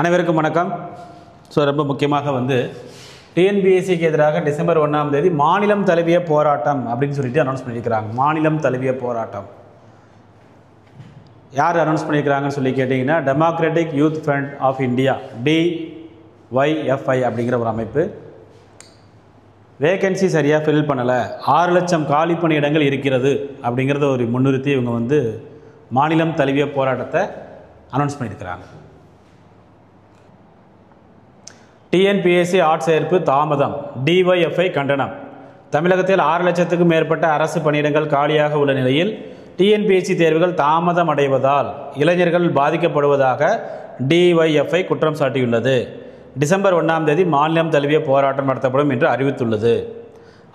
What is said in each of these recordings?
அனைவருக்கும் வணக்கம். ரொம்ப முக்கியமாக டிஎன்பிஎஸ்சிக்கு எதிராக டிசம்பர் 1ஆம் தேதி மாநிலம் தழுவிய போராட்டம் அப்படின்னு சொல்லிட்டு அனௌன்ஸ் பண்ணியிருக்கிறாங்க. மாநிலம் தழுவிய போராட்டம் யார் அனௌன்ஸ் பண்ணியிருக்கிறாங்கன்னு சொல்லி கேட்டிங்கன்னா, democratic youth front of India DYFI அப்படிங்கிற ஒரு அமைப்பு. வேகன்சி சரியாக ஃபில் பண்ணலை, 6 லட்சம் காலி பணியிடங்கள் இருக்கிறது அப்படிங்கிறத ஒரு முன்னிறுத்தி இவங்க மாநிலம் தழுவிய போராட்டத்தை அனௌன்ஸ் பண்ணியிருக்கிறாங்க. டிஎன்பிஎஸ்சி ஆட்சேர்ப்பு தாமதம், DYFI கண்டனம். தமிழகத்தில் 6 லட்சத்துக்கும் மேற்பட்ட அரசு பணியிடங்கள் காலியாக உள்ள நிலையில் டிஎன்பிஎஸ்சி தேர்வுகள் தாமதம் அடைவதால் இளைஞர்கள் பாதிக்கப்படுவதாக DYFI குற்றம் சாட்டியுள்ளது. டிசம்பர் 1ஆம் தேதி மாநிலம் தழுவிய போராட்டம் நடத்தப்படும் என்று அறிவித்துள்ளது.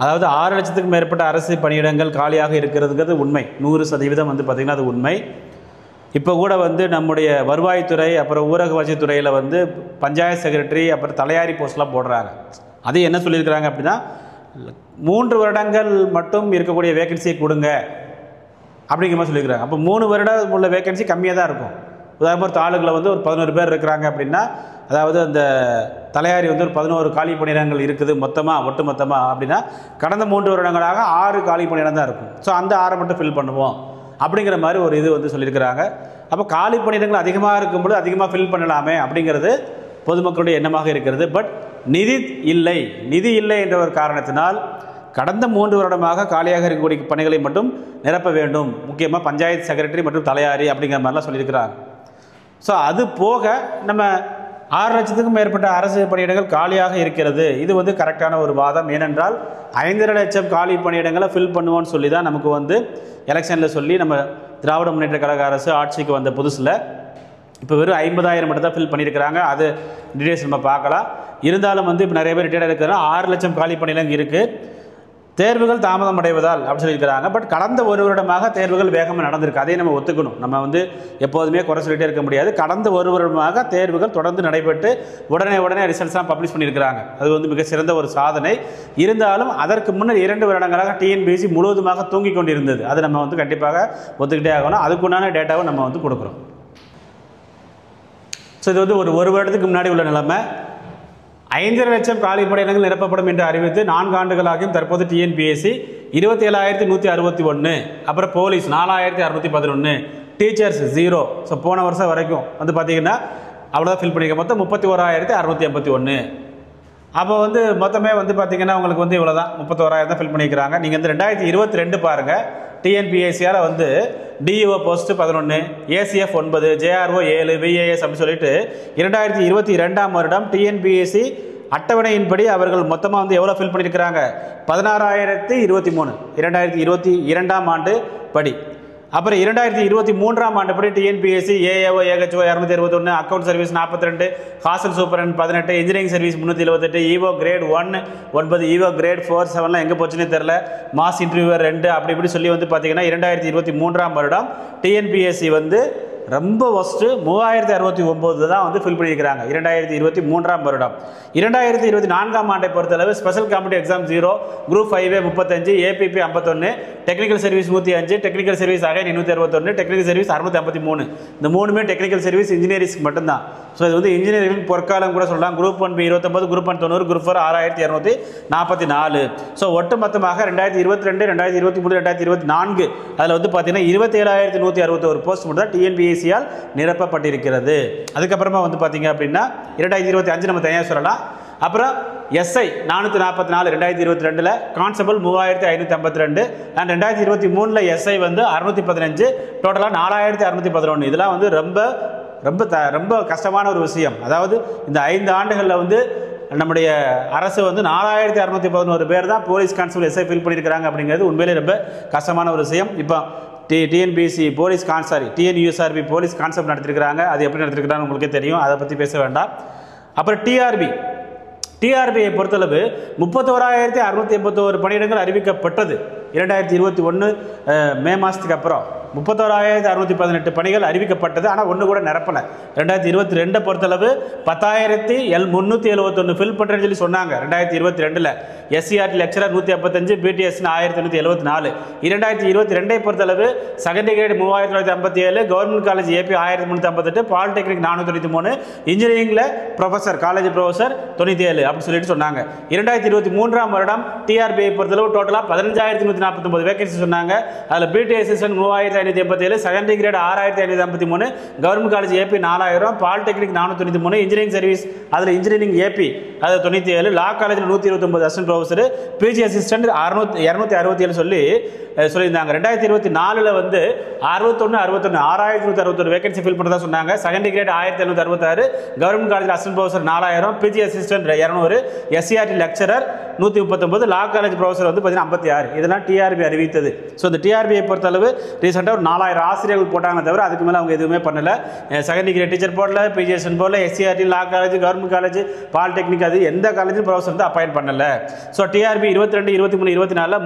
அதாவது 6 லட்சத்துக்கும் மேற்பட்ட அரசு பணியிடங்கள் காலியாக இருக்கிறதுங்கிறது உண்மை, 100% பார்த்திங்கன்னா அது உண்மை. இப்போ கூட நம்முடைய வருவாய்த்துறை, அப்புறம் ஊரக வளர்ச்சித்துறையில் பஞ்சாயத்து செக்ரட்டரி, அப்புறம் தலையாரி போஸ்ட்லாம் போடுறாங்க. அது என்ன சொல்லியிருக்கிறாங்க அப்படின்னா, 3 வருடங்கள் மட்டும் இருக்கக்கூடிய வேகன்சியை கொடுங்க அப்படிங்கிற மாதிரி சொல்லியிருக்கிறாங்க. அப்போ 3 வருடம் உள்ள வேகன்சி கம்மியாக தான் இருக்கும். உதாரணமாக ஒரு தாலுக்கில் ஒரு 11 பேர் இருக்கிறாங்க அப்படின்னா, அதாவது அந்த தலையாரி ஒரு 11 காலி பணியிடங்கள் இருக்குது ஒட்டு மொத்தமாக அப்படின்னா, கடந்த 3 வருடங்களாக 6 காலி பணியிடம் தான் இருக்கும். ஸோ அந்த 6 மட்டும் ஃபில் பண்ணுவோம் அப்படிங்கிற மாதிரி ஒரு இது சொல்லியிருக்கிறாங்க. அப்போ காலி பணியிடங்கள் அதிகமாக இருக்கும்போது அதிகமாக ஃபில் பண்ணலாமே அப்படிங்கிறது பொதுமக்களுடைய எண்ணமாக இருக்கிறது. பட் நிதி இல்லை என்ற ஒரு காரணத்தினால் கடந்த 3 வருடமாக காலியாக இருக்கக்கூடிய பணிகளை மட்டும் நிரப்ப வேண்டும். முக்கியமாக பஞ்சாயத்து செக்ரட்டரி மற்றும் தலையாரி அப்படிங்கிற மாதிரிலாம் சொல்லியிருக்கிறாங்க. ஸோ அது போக நம்ம 6 லட்சத்துக்கும் மேற்பட்ட அரசு பணியிடங்கள் காலியாக இருக்கிறது. இது கரெக்டான ஒரு வாதம். ஏனென்றால் 5.5 லட்சம் காலி பணியிடங்களை ஃபில் பண்ணுவோன்னு சொல்லி தான் நமக்கு எலெக்ஷனில் சொல்லி நம்ம திராவிட முன்னேற்ற கழக அரசு ஆட்சிக்கு வந்த புதுசில் இப்போ வெறும் 50,000 மட்டும் தான் ஃபில் பண்ணியிருக்கிறாங்க. அது டீடைல்ஸ் நம்ம பார்க்கலாம். இருந்தாலும் இப்போ நிறைய பேர் ரிட்டையர்ட் இருக்கிறாங்க. 6 லட்சம் காலி பணியிடங்கள் இருக்குது. தேர்வுகள் தாமதம் அடைவதால் அப்படின்னு சொல்லியிருக்கிறாங்க. பட் கடந்த 1 வருடமாக தேர்வுகள் வேகமாக நடந்திருக்கு. அதையும் நம்ம ஒத்துக்கணும். நம்ம எப்போதுமே குறை சொல்லிகிட்டே இருக்க முடியாது. கடந்த 1 வருடமாக தேர்வுகள் தொடர்ந்து நடைபெற்று உடனே ரிசல்ட்ஸ்லாம் பப்ளிஷ் பண்ணியிருக்கிறாங்க. அது மிக சிறந்த ஒரு சாதனை. இருந்தாலும் அதற்கு முன்னர் 2 வருடங்களாக டிஎன்பிஎஸ்சி முழுவதுமாக தூங்கி கொண்டிருந்தது. அது நம்ம கண்டிப்பாக ஒத்துக்கிட்டே ஆகணும். அதுக்குண்டான டேட்டாவை நம்ம கொடுக்குறோம். ஸோ இது ஒரு வருடத்துக்கு முன்னாடி உள்ள நிலைமை. 5.5 லட்சம் காலி பணியிடங்கள் நிரப்பப்படும் என்று அறிவித்து 4 ஆண்டுகளாகியும் தற்போது டிஎன்பிஎஸ்சி 27,161, அப்புறம் போலீஸ் 4,611, டீச்சர்ஸ் 0. ஸோ போன வருஷம் வரைக்கும் பார்த்தீங்கன்னா அவ்வளோதான் ஃபில் பண்ணியிருக்க. மொத்தம் 31,681. அப்போ மொத்தமே பார்த்தீங்கன்னா உங்களுக்கு இவ்வளோ தான், 31,000 தான் ஃபில் பண்ணியிருக்கிறாங்க. நீங்கள் 2022 பாருங்கள். டிஎன்பிஎஸ்சியால் டிஇஓ போஸ்ட்டு 11, ஏசிஎஃப் 9, ஜேஆர்ஓ 7, விஏஎஸ் அப்படின்னு சொல்லிட்டு 2022ஆம் வருடம் டிஎன்பிஎஸ்சி அட்டவணையின்படி அவர்கள் மொத்தமாக எவ்வளோ ஃபில் பண்ணியிருக்கிறாங்க? 16,023, 2022ஆம் ஆண்டு படி. அப்புறம் 2023ஆம் ஆண்டு படி TNPSC AAO AHO 261, account service 42, hostel superintendent 18, engineering service 378, EO grade 1 9, EO grade 4 7லாம் எங்கே போச்சுன்னே தெரில, மாஸ் இன்டர்வியூவர் 2 அப்படி இப்படி சொல்லி பார்த்தீங்கன்னா 2023ஆம் வருடம் டிஎன்பிஎஸ்சி ரொம்ப ஒஸ்ட்டு 3,069 தான் ஃபில் பண்ணியிருக்கிறாங்க 2023ஆம் வருடம். 2024ஆம் ஆண்டை பொறுத்தளவு special competitive exam 0, group 5 35, ABP 51, technical service 105, technical service again 261, technical service 653. இந்த 3மே டெக்னிக்கல் சர்வீஸ் இன்ஜினியரிங்ஸ்க்கு மட்டும்தான். ஸோ இது இன்ஜினியரிங் பொற்காலம் கூட சொல்லலாம். Group 1B 29, group 1 90, group 4 6,244. So ஒட்டு மொத்தமாக 2022, 2023, 2024 அதில் பார்த்தீங்கன்னா 27,161 போஸ்ட் மட்டும் தான் டிஎன்பிஎஸ்சியால் நிரப்பப்பட்டிருக்கிறது. அதுக்கப்புறமா பார்த்தீங்க அப்படின்னா 2025 நம்ம தனியாக சொல்லலாம். அப்புறம் எஸ்ஐ 444 2022, கான்ஸ்டபிள் 3,552, அண்ட் 2023 எஸ்ஐ 615, டோட்டலாக 4,611. இதெல்லாம் ரொம்ப ரொம்ப ரொம்ப கஷ்டமான ஒரு விஷயம். அதாவது இந்த 5 ஆண்டுகளில் நம்முடைய அரசு 4,611 பேர் தான் போலீஸ் கான்ஸ்டபிள் எஸ்ஐ ஃபில் பண்ணியிருக்கிறாங்க. அப்படிங்கிறது உண்மையிலே ரொம்ப கஷ்டமான ஒரு விஷயம். இப்போ TNPSC police TNUSRB police concept நடத்திருக்கிறாங்க. அது எப்படி நடத்திருக்கிறான்னு உங்களுக்கே தெரியும், அதை பற்றி பேச வேண்டாம். அப்புறம் டிஆர்பியை பொறுத்தளவு 31,681 பணியிடங்கள் அறிவிக்கப்பட்டது 2021 மே மாதத்துக்கு அப்புறம். 31,618 பணிகள் அறிவிக்கப்பட்டது. ஆனால் ஒன்று கூட நிரப்பலை. 2022 பொறுத்தளவு 10,371 ஃபில் பண்ணுறேன்னு சொல்லி சொன்னாங்க. 2022 SCRT லெக்சரர் 155, BTS 1,874. 2022 பொறுத்தளவு secondary grade 3,957, government college AP 1,358, polytechnic 493, இன்ஜினியரிங்கில் ப்ரொஃபஸர் காலேஜ் ப்ரொஃபஸர் 97 அப்படின்னு சொல்லிட்டு சொன்னாங்க. 2023ஆம் வருடம் TRBI பொறுத்தளவு டோட்டலாக 15,149 வேகன்சி சொன்னாங்க. அதில் BT assistant 3,587, secondary great 6,553, government college AP 4,000, polytechnic 493, engineering service அதில் இன்ஜினியரிங் AP அது 97, லா காலேஜில் 129 அசிஸ்டன்ட் ப்ரொஃபஸர், PG அசிஸ்டன்ட் 267 சொல்லி சொல்லியிருந்தாங்க. 2024 வந்து 6,161 வேகன்சி ஃபில் பண்ணுறதா சொன்னாங்க. செகண்டரி கிரேட் 1,766, கவர்மெண்ட் காலேஜில் assistant professor 4,000, PG assistant 200, SCRT lecturer 139, லா காலேஜ் ப்ரொஃபஸர் வந்து 56. இதெல்லாம் TRBI அறிவித்தது. ஸோ இந்த TRBI பொறுத்தளவு ரீசெண்டாக ஒரு 4,000 ஆசிரியர்கள் போட்டாங்க தவிர அதுக்கு மேலே அவங்க எதுவுமே பண்ணலை. செகண்டரி கிரேட் டீச்சர் போடல, PG அசிஸ்டன்ட் போடல, SCRT, லா காலேஜ், கவர்மெண்ட் காலேஜ், பாலிடெக்னிக் அது எந்த காலேஜும் ப்ரொஃபஸர் வந்து அப்பாயின்ட் பண்ணலை. ஸோ TRBI 22, 23, 24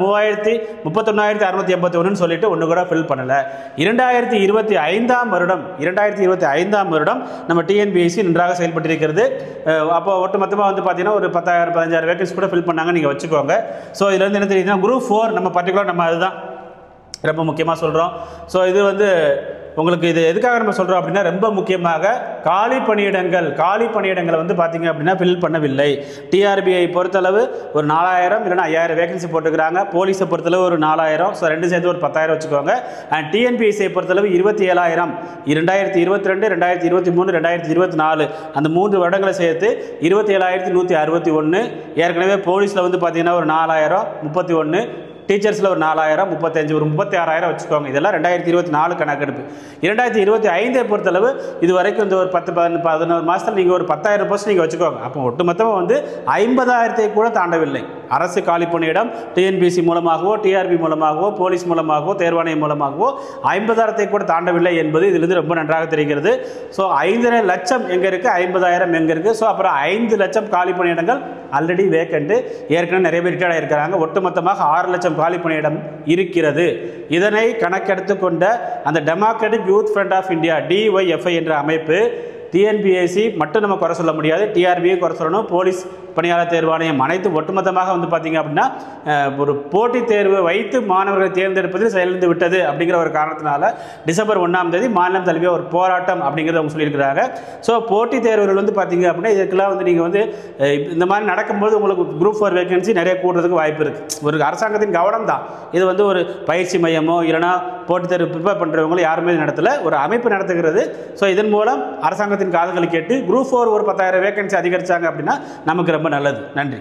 31,681 சொல்லிட்டு ஒன்று கூட ஃபில் பண்ணலை. 2025ஆம் வருடம் நம்ம TNPSC நன்றாக செயல்பட்டிருக்கிறது. அப்போ ஒட்டுமொத்தமாக வந்து பார்த்தீங்கன்னா ஒரு 10,000 15,000 வேகன்சி கூட ஃபில் பண்ணாங்க. நீங்கள் வச்சுக்கோங்க. ஸோ இதில் வந்து என்ன தெரியுதுன்னா குரூப் 4 நம்ம பர்டிகுலர் நம்ம அதுதான் ரொம்ப முக்கியமாக சொல்கிறோம். ஸோ இது வந்து உங்களுக்கு இது எதுக்காக நம்ம சொல்கிறோம் அப்படின்னா ரொம்ப முக்கியமாக காலி பணியிடங்களை வந்து பார்த்தீங்க அப்படின்னா ஃபில் பண்ணவில்லை. TRBI பொறுத்தளவு ஒரு 4,000 இல்லைனா 5,000 வேகன்சி போட்டுக்கிறாங்க. போலீஸை பொறுத்தளவு ஒரு 4,000, ஸோ ரெண்டு சேர்த்து ஒரு 10,000 வச்சுக்கோங்க. அண்ட் TNPSC பொறுத்தளவு 27,000 2022, 2023, 2024 அந்த 3 வருடங்களை சேர்த்து 27,161. ஏற்கனவே போலீஸில் வந்து பார்த்தீங்கன்னா ஒரு 4,000, 31, டீச்சர்ஸில் ஒரு 4,000, 35, ஒரு 36,000 வச்சுக்கோங்க. இதெல்லாம் 2024 கணக்கெடுப்பு. 2025 பொறுத்தளவு இது வரைக்கும் இந்த ஒரு 10-11 மாதத்தில் நீங்கள் ஒரு 10,000 போஸ்ட் நீங்கள் வச்சுக்கோங்க. அப்போ ஒட்டுமொத்தமாக வந்து 50,000 கூட தாண்டவில்லை. அரசு காலி பணியிடம் TNPSC மூலமாகவோ, TRBI மூலமாகவோ, போலீஸ் மூலமாகவோ, தேர்வாணையம் மூலமாகவோ 50,000 கூட தாண்டவில்லை என்பது இதிலிருந்து ரொம்ப நன்றாக தெரிகிறது. ஸோ 5,5 லட்சம் எங்கே இருக்குது, 50,000 எங்கே இருக்குது. ஸோ அப்புறம் 5 லட்சம் காலி பணியிடங்கள் ஆல்ரெடி வேக்கண்ட், ஏற்கனவே நிறைய பேர் ரிட்டையர்ட் ஆகியிருக்கிறாங்க. ஒட்டுமொத்தமாக 6 லட்சம் காலி பணியிடம் இருக்கிறது. இதனை கணக்கெடுத்து கொண்ட அந்த democratic youth front of India DYFI என்ற அமைப்பு TNPSC மட்டும் நம்ம குறை சொல்ல முடியாது, TRBI குறை சொல்லணும், போலீஸ் பணியாளர் தேர்வாணையம் அனைத்து ஒட்டுமொத்தமாக வந்து பார்த்தீங்க அப்படின்னா ஒரு போட்டித் தேர்வு வைத்து மாணவர்களை தேர்ந்தெடுப்பதில் செயலிழந்து விட்டது அப்படிங்கிற ஒரு காரணத்தினால டிசம்பர் 1ஆம் தேதி மாநிலம் தழுவிய ஒரு போராட்டம் அப்படிங்கிறத அவங்க சொல்லியிருக்கிறாங்க. ஸோ போட்டித் தேர்வுகள் வந்து பார்த்தீங்க அப்படின்னா இதுக்கெல்லாம் வந்து நீங்கள் வந்து இந்த மாதிரி நடக்கும்போது உங்களுக்கு குரூப் 4 வேகன்சி நிறைய கூடுறதுக்கு வாய்ப்பு இருக்குது. ஒரு அரசாங்கத்தின் கவனம் தான் இது. வந்து ஒரு பயிற்சி மையமோ இல்லைனா போட்டித் தேர்வு ப்ரிப்பேர் பண்ணுறவங்களோ யாருமே நடத்தலை, ஒரு அமைப்பு நடத்துகிறது. ஸோ இதன் மூலம் அரசாங்கத்தின் காதுகளை கேட்டு குரூப் 4 ஒரு 10,000 வேகன்சி அதிகரித்தாங்க அப்படின்னா நமக்கு ரொம்ப நல்லது. நன்றி.